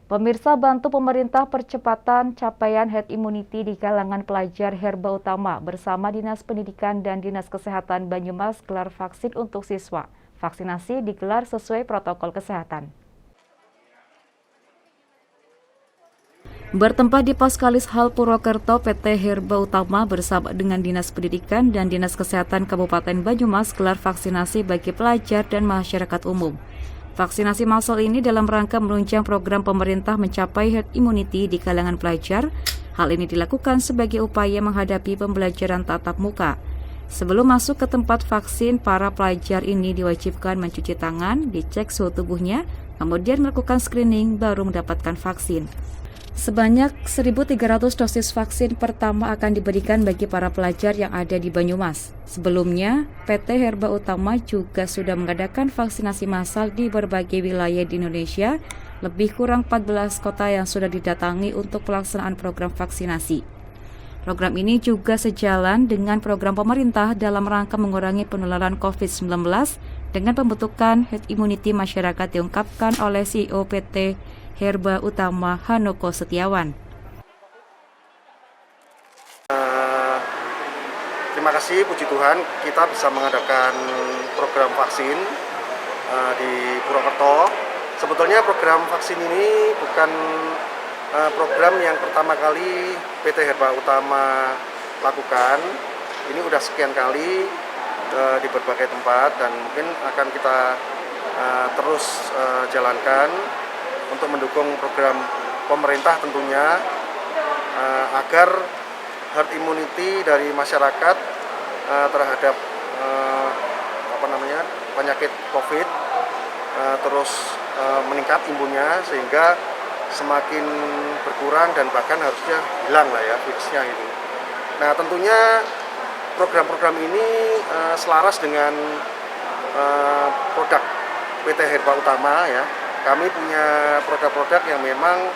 Pemirsa, bantu pemerintah percepatan capaian herd immunity di kalangan pelajar Herba Utama bersama Dinas Pendidikan dan Dinas Kesehatan Banyumas gelar vaksin untuk siswa. Vaksinasi digelar sesuai protokol kesehatan. Bertempat di Paskalis Hall Purwokerto, PT Herba Utama bersama dengan Dinas Pendidikan dan Dinas Kesehatan Kabupaten Banyumas gelar vaksinasi bagi pelajar dan masyarakat umum. Vaksinasi massal ini dalam rangka menunjang program pemerintah mencapai herd immunity di kalangan pelajar. Hal ini dilakukan sebagai upaya menghadapi pembelajaran tatap muka. Sebelum masuk ke tempat vaksin, para pelajar ini diwajibkan mencuci tangan, dicek suhu tubuhnya, kemudian melakukan screening baru mendapatkan vaksin. Sebanyak 1.300 dosis vaksin pertama akan diberikan bagi para pelajar yang ada di Banyumas. Sebelumnya, PT Herba Utama juga sudah mengadakan vaksinasi massal di berbagai wilayah di Indonesia, lebih kurang 14 kota yang sudah didatangi untuk pelaksanaan program vaksinasi. Program ini juga sejalan dengan program pemerintah dalam rangka mengurangi penularan COVID-19 dengan pembentukan herd immunity masyarakat diungkapkan oleh CEO PT Herba Utama Hanoko Setiawan. Terima kasih, puji Tuhan kita bisa mengadakan program vaksin di Purwokerto. Sebetulnya program vaksin ini bukan program yang pertama kali PT Herba Utama lakukan. Ini udah sekian kali di berbagai tempat dan mungkin akan kita terus jalankan untuk mendukung program pemerintah tentunya agar herd immunity dari masyarakat terhadap penyakit COVID terus meningkat imunnya sehingga semakin berkurang dan bahkan harusnya hilang lah ya virusnya itu. Nah tentunya program-program ini selaras dengan produk PT Herba Utama ya. Kami punya produk-produk yang memang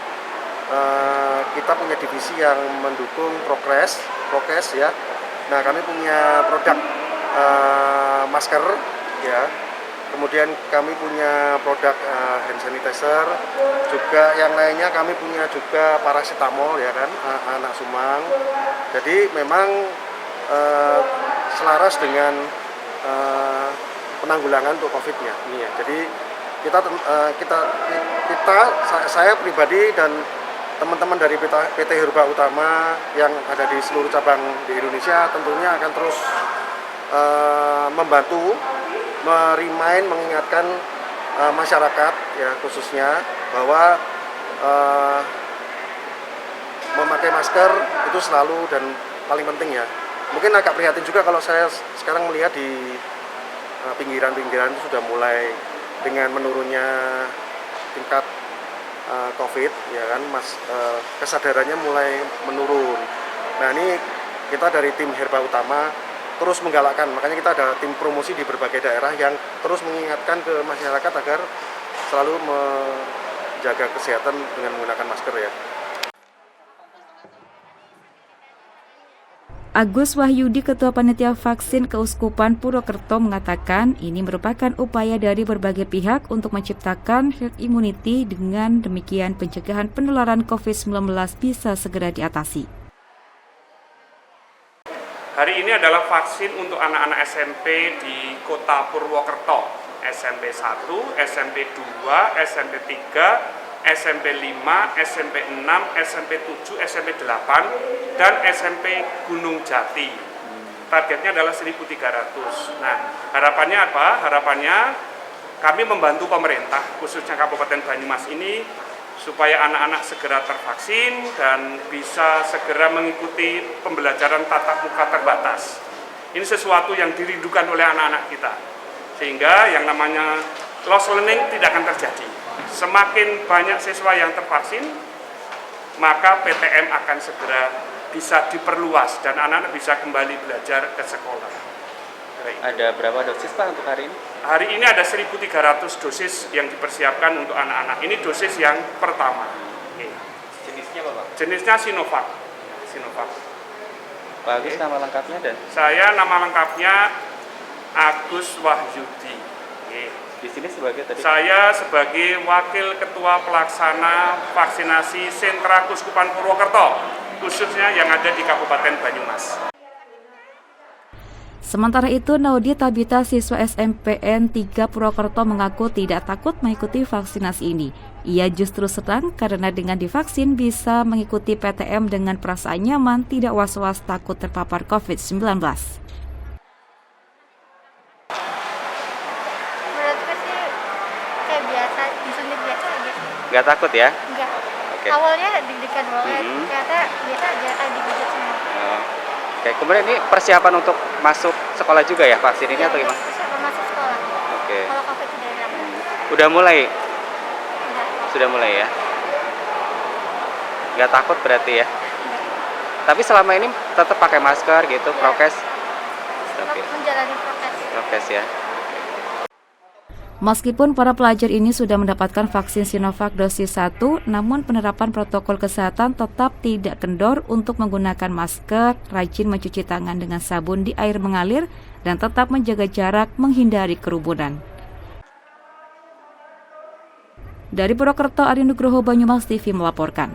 kita punya divisi yang mendukung prokes ya. Nah kami punya produk masker ya. Kemudian kami punya produk hand sanitizer, juga yang lainnya kami punya juga paracetamol ya kan, anak sumang. Jadi memang selaras dengan penanggulangan untuk COVID-nya. Ini ya. Jadi saya pribadi dan teman-teman dari PT Herba Utama yang ada di seluruh cabang di Indonesia tentunya akan terus membantu mengingatkan masyarakat ya khususnya bahwa memakai masker itu selalu dan paling penting ya. Mungkin agak prihatin juga kalau saya sekarang melihat di pinggiran-pinggiran itu sudah mulai dengan menurunnya tingkat COVID ya kan kesadarannya mulai menurun. Nah ini kita dari tim Herba Utama terus menggalakkan, makanya kita ada tim promosi di berbagai daerah yang terus mengingatkan ke masyarakat agar selalu menjaga kesehatan dengan menggunakan masker ya. Agus Wahyudi, Ketua Panitia Vaksin Keuskupan Purwokerto mengatakan ini merupakan upaya dari berbagai pihak untuk menciptakan herd immunity, dengan demikian pencegahan penularan COVID-19 bisa segera diatasi. Hari ini adalah vaksin untuk anak-anak SMP di Kota Purwokerto, SMP 1, SMP 2, SMP 3, SMP 5, SMP 6, SMP 7, SMP 8, dan SMP Gunung Jati. Targetnya adalah 1.300. Nah, harapannya apa? Harapannya kami membantu pemerintah, khususnya Kabupaten Banyumas ini, supaya anak-anak segera tervaksin dan bisa segera mengikuti pembelajaran tatap muka terbatas. Ini sesuatu yang dirindukan oleh anak-anak kita, sehingga yang namanya lost learning tidak akan terjadi. Semakin banyak siswa yang tervaksin, maka PTM akan segera bisa diperluas dan anak-anak bisa kembali belajar ke sekolah. Ada berapa dosis Pak untuk hari ini? Hari ini ada 1.300 dosis yang dipersiapkan untuk anak-anak. Ini dosis yang pertama. Oke. Jenisnya apa Pak? Jenisnya Sinovac. Pak Agus, nama lengkapnya dan? Saya nama lengkapnya Agus Wahyudi. Oke. Di sini sebagai tadi? Saya sebagai Wakil Ketua Pelaksana Vaksinasi Sentra Kuskupan Purwokerto, khususnya yang ada di Kabupaten Banyumas. Sementara itu, Naudi Tabita, siswa SMPN 3 Purwokerto mengaku tidak takut mengikuti vaksinasi ini. Ia justru senang karena dengan divaksin bisa mengikuti PTM dengan perasaan nyaman, tidak was-was takut terpapar COVID-19. Menurutku sih kayak biasa, disuntik biasa aja. Nggak takut ya? Enggak. Oke. Awalnya deg-degan banget, Mhm. ternyata biasa aja kayak digigit semua. Oh. Oke, kemudian ini persiapan untuk masuk sekolah juga ya vaksin ini atau gimana? Terus apa masuk sekolah? Oke. Kalau COVID sudah hilang. Udah mulai? Enggak. Sudah mulai ya? Nggak takut berarti ya? Enggak. Tapi selama ini tetap pakai masker gitu, Iya. prokes? Tetap Oke. menjalani prokes. Prokes ya? Meskipun para pelajar ini sudah mendapatkan vaksin Sinovac dosis 1, namun penerapan protokol kesehatan tetap tidak kendor untuk menggunakan masker, rajin mencuci tangan dengan sabun di air mengalir, dan tetap menjaga jarak menghindari kerumunan. Dari Purwokerto, Ari Nugroho, Banyumas TV melaporkan.